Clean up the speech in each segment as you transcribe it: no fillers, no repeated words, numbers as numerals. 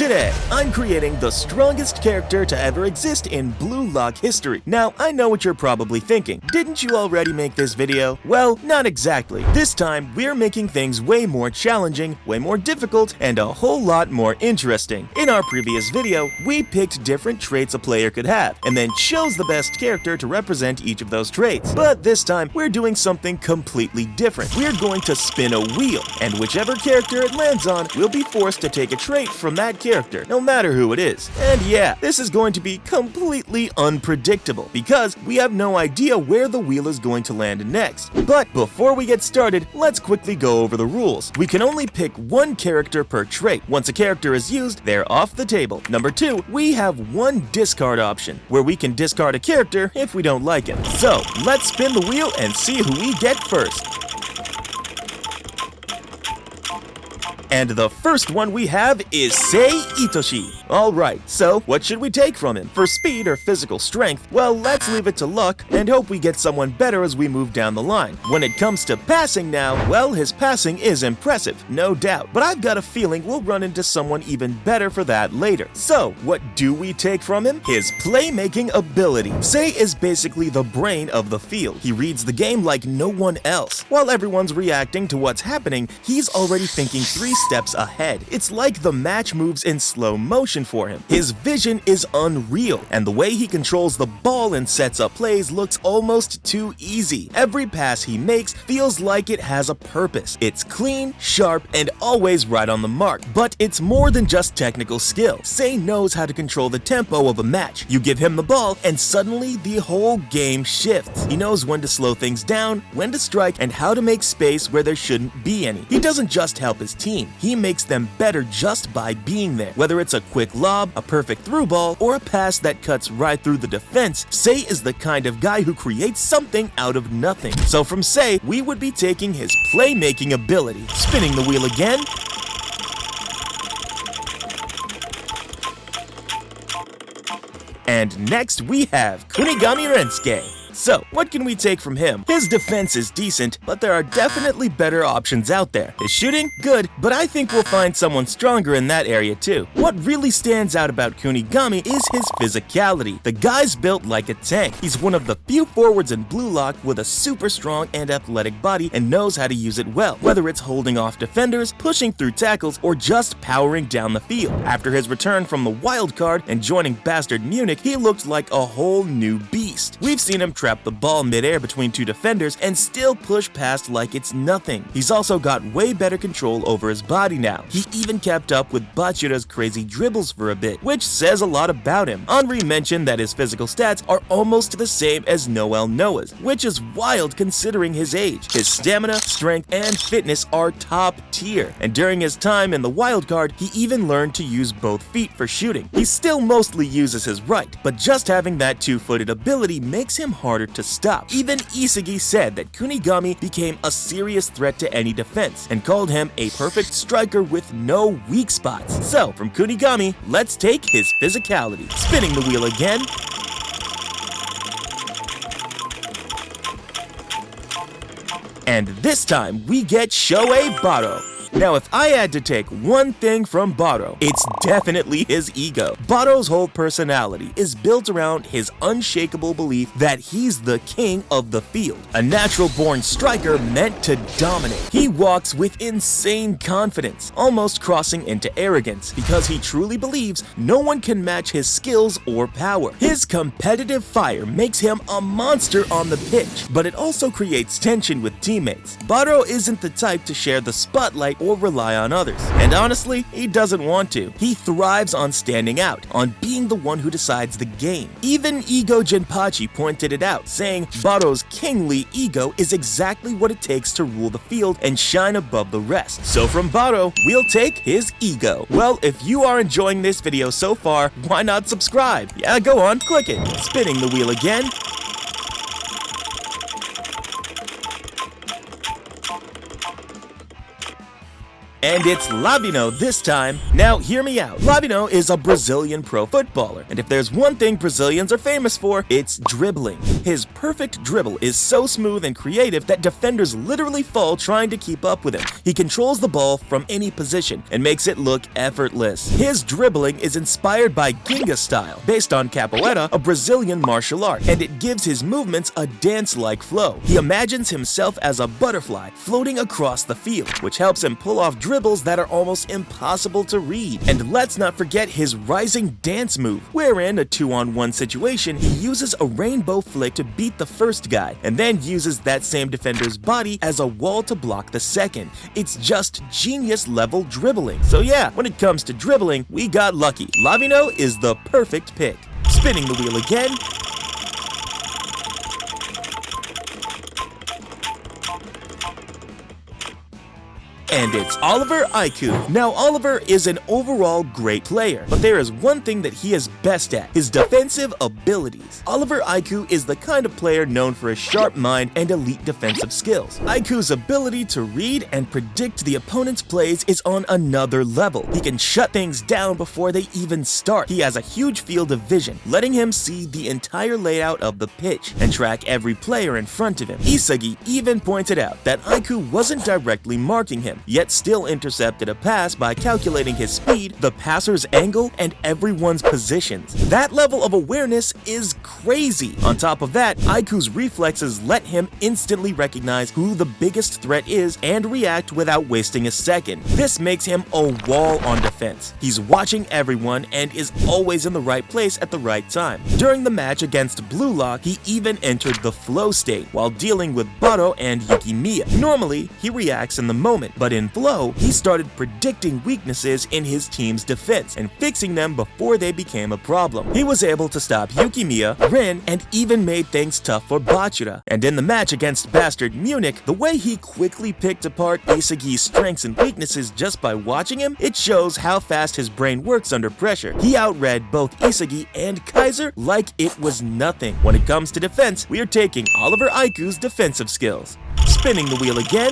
Today, I'm creating the strongest character to ever exist in Blue Lock history. Now, I know what you're probably thinking. Didn't you already make this video? Well, not exactly. This time, we're making things way more challenging, way more difficult, and a whole lot more interesting. In our previous video, we picked different traits a player could have, and then chose the best character to represent each of those traits. But this time, we're doing something completely different. We're going to spin a wheel, and whichever character it lands on will be forced to take a trait from that character, no matter who it is. And yeah, this is going to be completely unpredictable, because we have no idea where the wheel is going to land next. But before we get started, let's quickly go over the rules. We can only pick one character per trait. Once a character is used, they're off the table. Number 2, we have one discard option, where we can discard a character if we don't like him. So, let's spin the wheel and see who we get first. And the first one we have is Sei Ittoshi. Alright, so what should we take from him? For speed or physical strength, well, let's leave it to luck and hope we get someone better as we move down the line. When it comes to passing now, well, his passing is impressive, no doubt, but I've got a feeling we'll run into someone even better for that later. So, what do we take from him? His playmaking ability. Sei is basically the brain of the field. He reads the game like no one else. While everyone's reacting to what's happening, he's already thinking 3 steps ahead. It's like the match moves in slow motion for him. His vision is unreal, and the way he controls the ball and sets up plays looks almost too easy. Every pass he makes feels like it has a purpose. It's clean, sharp, and always right on the mark. But it's more than just technical skill. Sei knows how to control the tempo of a match. You give him the ball, and suddenly the whole game shifts. He knows when to slow things down, when to strike, and how to make space where there shouldn't be any. He doesn't just help his team. He makes them better just by being there. Whether it's a quick lob, a perfect through ball, or a pass that cuts right through the defense, Sei is the kind of guy who creates something out of nothing. So from Sei, we would be taking his playmaking ability. Spinning the wheel again. And next we have Kunigami Rinske. So, what can we take from him? His defense is decent, but there are definitely better options out there. His shooting? Good, but I think we'll find someone stronger in that area too. What really stands out about Kunigami is his physicality. The guy's built like a tank. He's one of the few forwards in Blue Lock with a super strong and athletic body and knows how to use it well, whether it's holding off defenders, pushing through tackles, or just powering down the field. After his return from the wild card and joining Bastard Munich, he looked like a whole new beast. We've seen him trap the ball midair between 2 defenders and still push past like it's nothing. He's also got way better control over his body now. He even kept up with Bachira's crazy dribbles for a bit, which says a lot about him. Henri mentioned that his physical stats are almost the same as Noel Noah's, which is wild considering his age. His stamina, strength, and fitness are top tier, and during his time in the wild card, he even learned to use both feet for shooting. He still mostly uses his right, but just having that 2-footed ability makes him harder to stop. Even Isagioi said that Kunigami became a serious threat to any defense and called him a perfect striker with no weak spots. So, from Kunigami, let's take his physicality. Spinning the wheel again. And this time, we get Showe B. Now, if I had to take one thing from Baro, it's definitely his ego. Baro's whole personality is built around his unshakable belief that he's the king of the field, a natural-born striker meant to dominate. He walks with insane confidence, almost crossing into arrogance, because he truly believes no one can match his skills or power. His competitive fire makes him a monster on the pitch, but it also creates tension with teammates. Baro isn't the type to share the spotlight or rely on others. And honestly, he doesn't want to. He thrives on standing out, on being the one who decides the game. Even Ego Jinpachi pointed it out, saying Baro's kingly ego is exactly what it takes to rule the field and shine above the rest. So from Baro, we'll take his ego. Well, if you are enjoying this video so far, why not subscribe? Yeah, go on, click it. Spinning the wheel again. And it's Lavino this time. Now hear me out. Lavino is a Brazilian pro footballer, and if there's one thing Brazilians are famous for, it's dribbling. His perfect dribble is so smooth and creative that defenders literally fall trying to keep up with him. He controls the ball from any position and makes it look effortless. His dribbling is inspired by Ginga style, based on capoeira, a Brazilian martial art, and it gives his movements a dance-like flow. He imagines himself as a butterfly floating across the field, which helps him pull off dribbles that are almost impossible to read. And let's not forget his rising dance move, wherein a 2-on-1 situation, he uses a rainbow flick to beat the first guy, and then uses that same defender's body as a wall to block the second. It's just genius level dribbling. So yeah, when it comes to dribbling, we got lucky. Lavino is the perfect pick. Spinning the wheel again. And it's Oliver Aiku. Now, Oliver is an overall great player, but there is one thing that he is best at, his defensive abilities. Oliver Aiku is the kind of player known for his sharp mind and elite defensive skills. Aiku's ability to read and predict the opponent's plays is on another level. He can shut things down before they even start. He has a huge field of vision, letting him see the entire layout of the pitch and track every player in front of him. Isagi even pointed out that Aiku wasn't directly marking him, yet still intercepted a pass by calculating his speed, the passer's angle, and everyone's positions. That level of awareness is crazy. On top of that, Aiku's reflexes let him instantly recognize who the biggest threat is and react without wasting a second. This makes him a wall on defense. He's watching everyone and is always in the right place at the right time. During the match against Blue Lock, he even entered the flow state while dealing with Baro and Yukimiya. Normally, he reacts in the moment, but in flow, he started predicting weaknesses in his team's defense and fixing them before they became a problem. He was able to stop Yukimiya, Ren, and even made things tough for Bachira. And in the match against Bastard Munich, the way he quickly picked apart Isagi's strengths and weaknesses just by watching him, it shows how fast his brain works under pressure. He outread both Isagi and Kaiser like it was nothing. When it comes to defense, we are taking Oliver Aiku's defensive skills. Spinning the wheel again.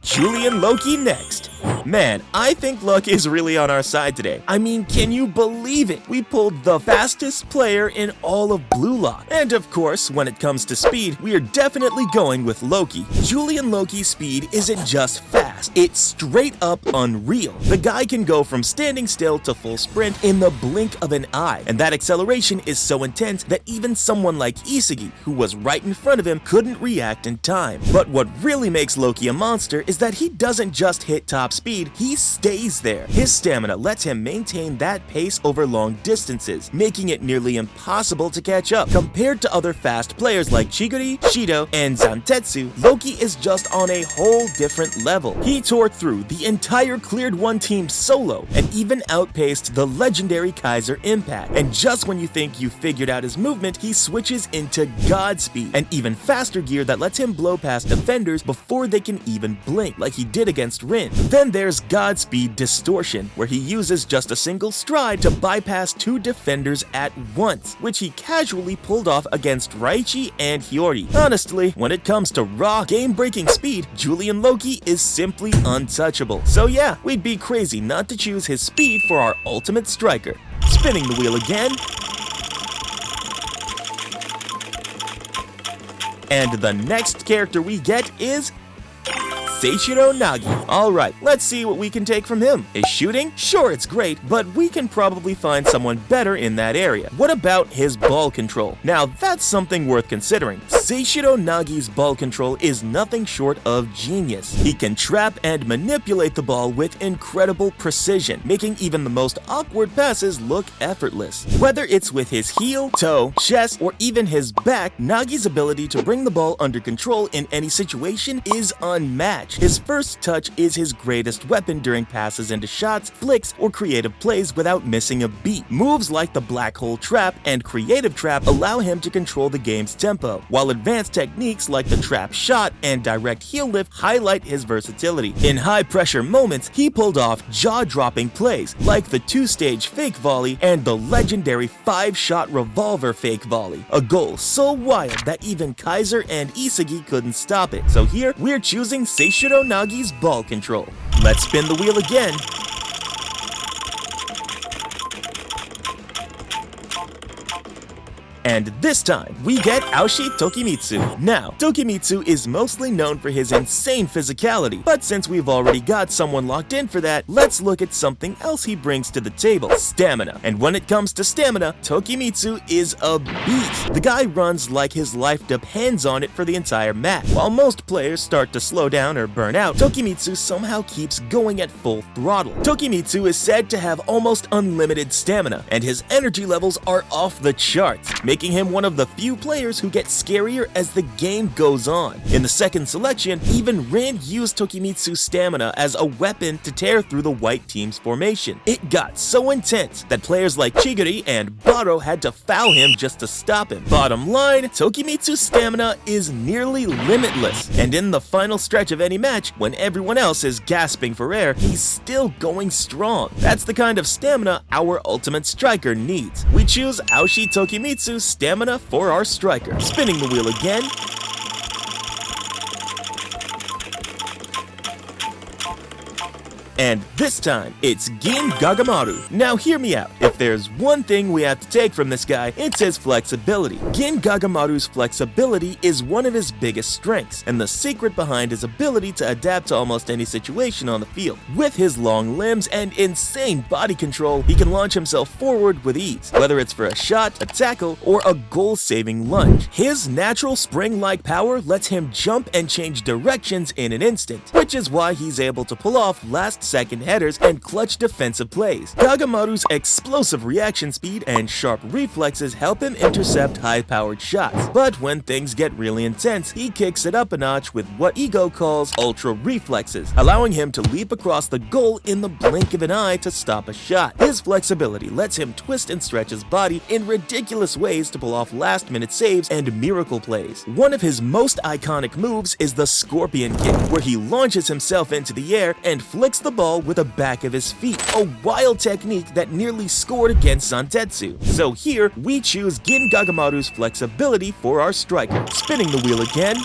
Julian Loki next. Man, I think luck is really on our side today. I mean, can you believe it? We pulled the fastest player in all of Blue Lock. And of course, when it comes to speed, we are definitely going with Loki. Julian Loki's speed isn't just fast, it's straight up unreal. The guy can go from standing still to full sprint in the blink of an eye, and that acceleration is so intense that even someone like Isagi, who was right in front of him, couldn't react in time. But what really makes Loki a monster is that he doesn't just hit top speed, he stays there. His stamina lets him maintain that pace over long distances, making it nearly impossible to catch up. Compared to other fast players like Chiguri, Shido, and Zantetsu, Loki is just on a whole different level. He tore through the entire Cleared 1 team solo and even outpaced the legendary Kaiser Impact. And just when you think you figured out his movement, he switches into Godspeed, an even faster gear that lets him blow past defenders before they can even blink, like he did against Rin. Then there's Godspeed Distortion, where he uses just a single stride to bypass two defenders at once, which he casually pulled off against Raichi and Hiyori. Honestly, when it comes to raw, game-breaking speed, Julian Loki is simply untouchable. So yeah, we'd be crazy not to choose his speed for our ultimate striker. Spinning the wheel again. And the next character we get is Seino Nagi. Alright, let's see what we can take from him. His shooting? Sure, it's great, but we can probably find someone better in that area. What about his ball control? Now, that's something worth considering. Seino Nagi's ball control is nothing short of genius. He can trap and manipulate the ball with incredible precision, making even the most awkward passes look effortless. Whether it's with his heel, toe, chest, or even his back, Nagi's ability to bring the ball under control in any situation is unmatched. match. His first touch is his greatest weapon during passes into shots, flicks, or creative plays without missing a beat. Moves like the Black Hole Trap and Creative Trap allow him to control the game's tempo, while advanced techniques like the Trap Shot and Direct Heel Lift highlight his versatility. In high-pressure moments, he pulled off jaw-dropping plays like the 2-stage fake volley and the legendary 5-shot revolver fake volley, a goal so wild that even Kaiser and Isagi couldn't stop it. So here, we're choosing Seino Nagi's ball control. Let's spin the wheel again. And this time, we get Aoshi Tokimitsu. Now, Tokimitsu is mostly known for his insane physicality, but since we've already got someone locked in for that, let's look at something else he brings to the table: stamina. And when it comes to stamina, Tokimitsu is a beast. The guy runs like his life depends on it for the entire match. While most players start to slow down or burn out, Tokimitsu somehow keeps going at full throttle. Tokimitsu is said to have almost unlimited stamina, and his energy levels are off the charts, making him one of the few players who get scarier as the game goes on. In the second selection, even Ren used Tokimitsu's stamina as a weapon to tear through the white team's formation. It got so intense that players like Chigiri and Baro had to foul him just to stop him. Bottom line, Tokimitsu's stamina is nearly limitless, and in the final stretch of any match, when everyone else is gasping for air, he's still going strong. That's the kind of stamina our ultimate striker needs. We choose Aoshi Tokimitsu's stamina for our striker. Spinning the wheel again. And this time, it's Gin Gagamaru. Now hear me out. If there's one thing we have to take from this guy, it's his flexibility. Gin Gagamaru's flexibility is one of his biggest strengths, and the secret behind his ability to adapt to almost any situation on the field. With his long limbs and insane body control, he can launch himself forward with ease, whether it's for a shot, a tackle, or a goal-saving lunge. His natural spring-like power lets him jump and change directions in an instant, which is why he's able to pull off last-second headers and clutch defensive plays. Gagamaru's explosive reaction speed and sharp reflexes help him intercept high-powered shots. But when things get really intense, he kicks it up a notch with what Ego calls ultra reflexes, allowing him to leap across the goal in the blink of an eye to stop a shot. His flexibility lets him twist and stretch his body in ridiculous ways to pull off last-minute saves and miracle plays. One of his most iconic moves is the Scorpion Kick, where he launches himself into the air and flicks the ball with the back of his feet, a wild technique that nearly scored against Santetsu. So here, we choose Gin Gagamaru's flexibility for our striker. Spinning the wheel again.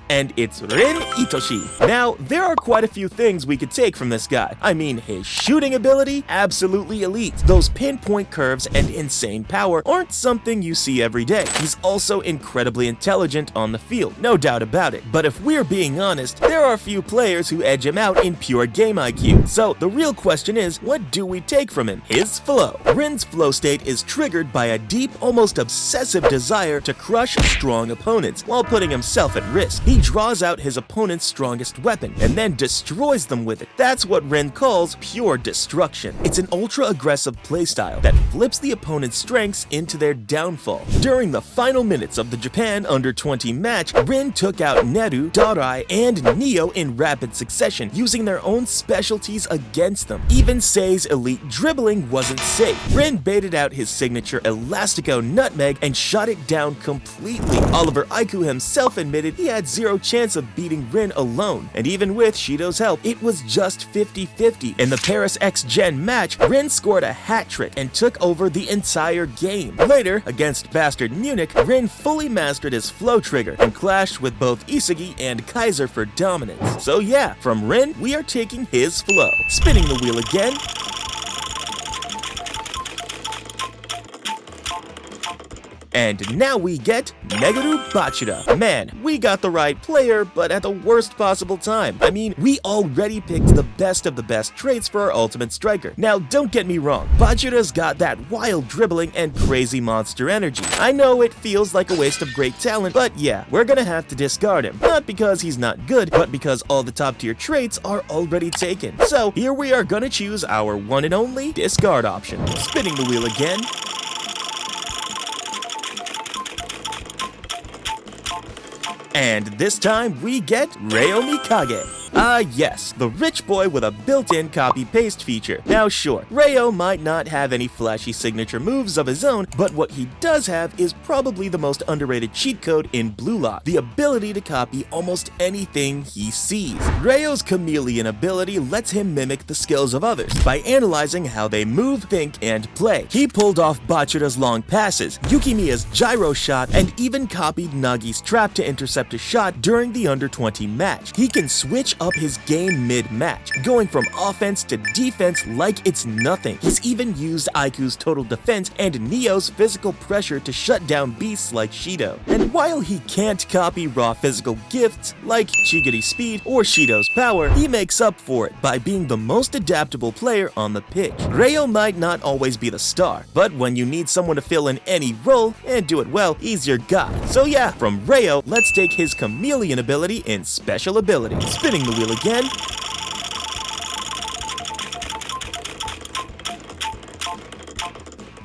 And it's Ren Ittoshi. Now, there are quite a few things we could take from this guy. I mean, his shooting ability, absolutely elite. Those pinpoint curves and insane power aren't something you see every day. He's also incredibly intelligent on the field, no doubt about it. But if we're being honest, there are a few players who edge him out in pure game IQ. So the real question is, what do we take from him? His flow. Ren's flow state is triggered by a deep, almost obsessive desire to crush strong opponents while putting himself at risk. He draws out his opponent's strongest weapon and then destroys them with it. That's what Ren calls pure destruction. It's an ultra-aggressive playstyle that flips the opponent's strengths into their downfall. During the final minutes of the Japan Under-20 match, Ren took out Neru, Darai, and Neo in rapid succession, using their own specialties against them. Even Sei's elite dribbling wasn't safe. Ren baited out his signature Elastico Nutmeg and shot it down completely. Oliver Aiku himself admitted he had zero chance of beating Ren alone, and even with Shido's help, it was just 50-50. In the Paris X-Gen match, Ren scored a hat trick and took over the entire game. Later, against Bastard Munich, Ren fully mastered his flow trigger and clashed with both Isagi and Kaiser for dominance. So yeah, from Ren, we are taking his flow. Spinning the wheel again. And now we get Megaru Bacha. Man, we got the right player, but at the worst possible time. I mean, we already picked the best of the best traits for our ultimate striker. Now, don't get me wrong, Bachira's got that wild dribbling and crazy monster energy. I know it feels like a waste of great talent, but yeah, we're gonna have to discard him. Not because he's not good, but because all the top tier traits are already taken. So here we are gonna choose our one and only discard option. Spinning the wheel again. And this time we get Rayomi Kag. Yes, the rich boy with a built-in copy-paste feature. Now sure, Rayo might not have any flashy signature moves of his own, but what he does have is probably the most underrated cheat code in Blue Lock, the ability to copy almost anything he sees. Rayo's chameleon ability lets him mimic the skills of others by analyzing how they move, think, and play. He pulled off Bachira's long passes, Yukimiya's gyro shot, and even copied Nagi's trap to intercept a shot during the under-20 match. He can switch up his game mid-match, going from offense to defense like it's nothing. He's even used Aiku's total defense and Neo's physical pressure to shut down beasts like Shido. And while he can't copy raw physical gifts like Chigiri's speed or Shido's power, he makes up for it by being the most adaptable player on the pitch. Rayo might not always be the star, but when you need someone to fill in any role and do it well, he's your guy. So yeah, from Rayo, let's take his chameleon ability in special ability. Spinning the wheel again.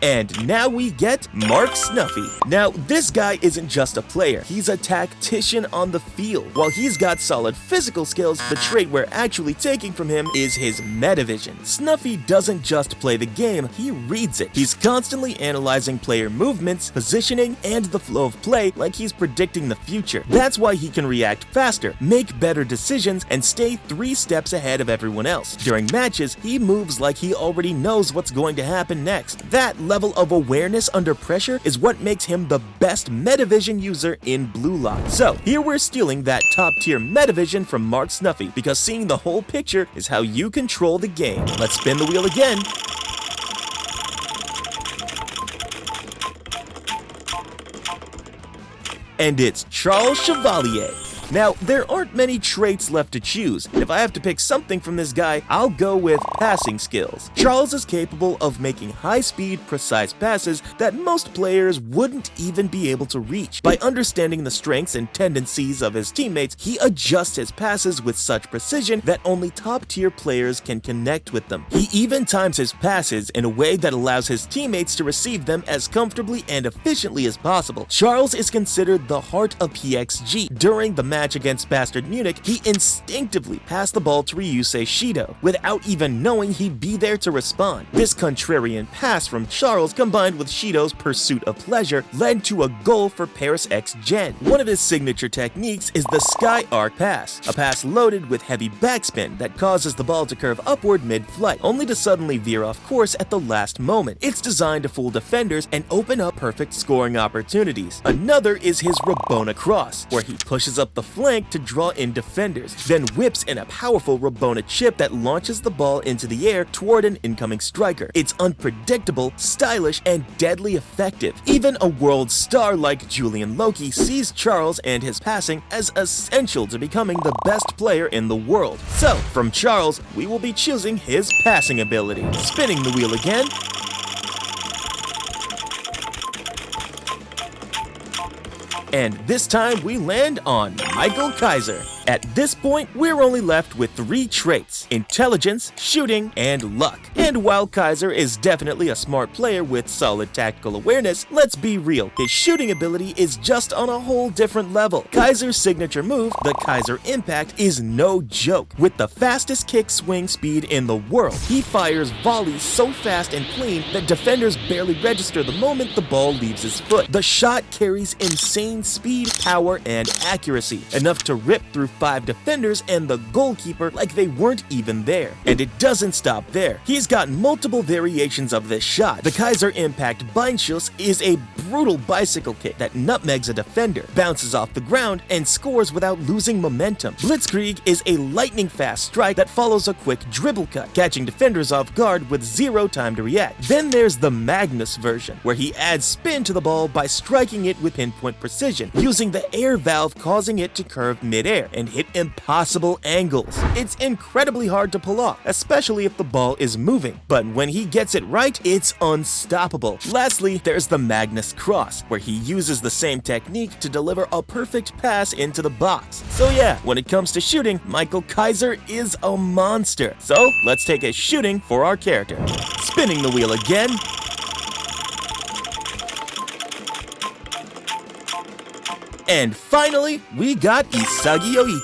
And now we get Mark Snuffy. Now, this guy isn't just a player, he's a tactician on the field. While he's got solid physical skills, the trait we're actually taking from him is his metavision. Snuffy doesn't just play the game, he reads it. He's constantly analyzing player movements, positioning, and the flow of play like he's predicting the future. That's why he can react faster, make better decisions, and stay 3 steps ahead of everyone else. During matches, he moves like he already knows what's going to happen next. That level of awareness under pressure is what makes him the best metavision user in Blue Lock. So here we're stealing that top tier metavision from Mark Snuffy, because seeing the whole picture is how you control the game. Let's spin the wheel again. And it's Charles Chevalier. Now, there aren't many traits left to choose, and if I have to pick something from this guy, I'll go with passing skills. Charles is capable of making high-speed, precise passes that most players wouldn't even be able to reach. By understanding the strengths and tendencies of his teammates, he adjusts his passes with such precision that only top-tier players can connect with them. He even times his passes in a way that allows his teammates to receive them as comfortably and efficiently as possible. Charles is considered the heart of PXG. During the match against Bastard Munich, he instinctively passed the ball to Ryusei Shido, without even knowing he'd be there to respond. This contrarian pass from Charles, combined with Shido's pursuit of pleasure, led to a goal for Paris X Gen. One of his signature techniques is the Sky Arc pass, a pass loaded with heavy backspin that causes the ball to curve upward mid-flight, only to suddenly veer off course at the last moment. It's designed to fool defenders and open up perfect scoring opportunities. Another is his Rabona Cross, where he pushes up the flank to draw in defenders, then whips in a powerful Rabona chip that launches the ball into the air toward an incoming striker. It's unpredictable, stylish, and deadly effective. Even a world star like Julian Loki sees Charles and his passing as essential to becoming the best player in the world. So, from Charles, we will be choosing his passing ability. Spinning the wheel again. And this time we land on Michael Kaiser. At this point, we're only left with 3 traits: intelligence, shooting, and luck. And while Kaiser is definitely a smart player with solid tactical awareness, let's be real, his shooting ability is just on a whole different level. Kaiser's signature move, the Kaiser Impact, is no joke. With the fastest kick swing speed in the world, he fires volleys so fast and clean that defenders barely register the moment the ball leaves his foot. The shot carries insane speed, power, and accuracy, enough to rip through 5 defenders and the goalkeeper like they weren't even there. And it doesn't stop there. He's got multiple variations of this shot. The Kaiser Impact Beinschuss is a brutal bicycle kick that nutmegs a defender, bounces off the ground, and scores without losing momentum. Blitzkrieg is a lightning-fast strike that follows a quick dribble cut, catching defenders off guard with 0 time to react. Then there's the Magnus version, where he adds spin to the ball by striking it with pinpoint precision, using the air valve causing it to curve mid-air and hit impossible angles. It's incredibly hard to pull off, especially if the ball is moving, but when he gets it right, it's unstoppable. Lastly, there's the Magnus Cross, where he uses the same technique to deliver a perfect pass into the box. So yeah, when it comes to shooting, Michael Kaiser is a monster. So let's take a shooting for our character. Spinning the wheel again. And finally, we got Isagioi.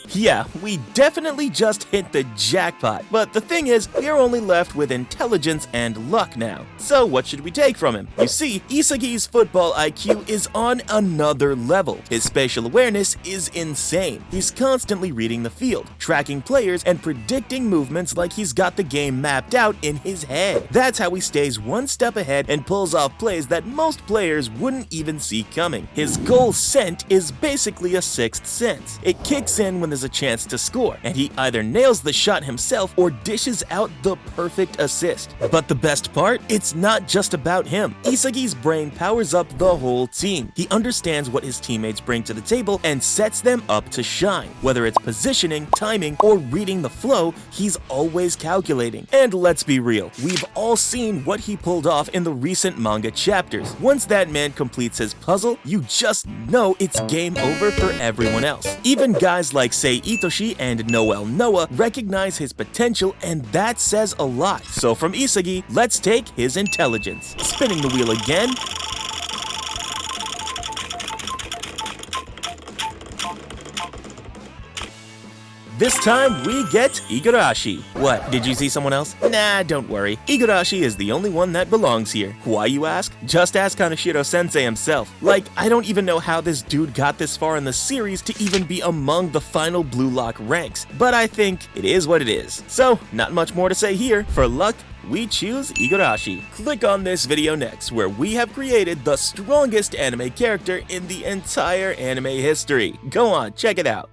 Yeah, we definitely just hit the jackpot, but the thing is, we're only left with intelligence and luck now. So what should we take from him? You see, Isagi's football IQ is on another level. His spatial awareness is insane. He's constantly reading the field, tracking players, and predicting movements like he's got the game mapped out in his head. That's how he stays one step ahead and pulls off plays that most players wouldn't even see coming. His goal scent is basically a sixth sense. It kicks in when there's a chance to score, and he either nails the shot himself or dishes out the perfect assist. But the best part? It's not just about him. Isagi's brain powers up the whole team. He understands what his teammates bring to the table and sets them up to shine. Whether it's positioning, timing, or reading the flow, he's always calculating. And let's be real, we've all seen what he pulled off in the recent manga chapters. Once that man completes his puzzle, you just know it's game over for everyone else. Even guys like Sei Ittoshi and Noah recognize his potential, and that says a lot. So from Isagi, let's take his intelligence. Spinning the wheel again. This time, we get Igarashi. What, did you see someone else? Nah, don't worry. Igarashi is the only one that belongs here. Why, you ask? Just ask Kaneshiro-sensei himself. Like, I don't even know how this dude got this far in the series to even be among the final Blue Lock ranks, but I think it is what it is. So, not much more to say here. For luck, we choose Igarashi. Click on this video next, where we have created the strongest anime character in the entire anime history. Go on, check it out.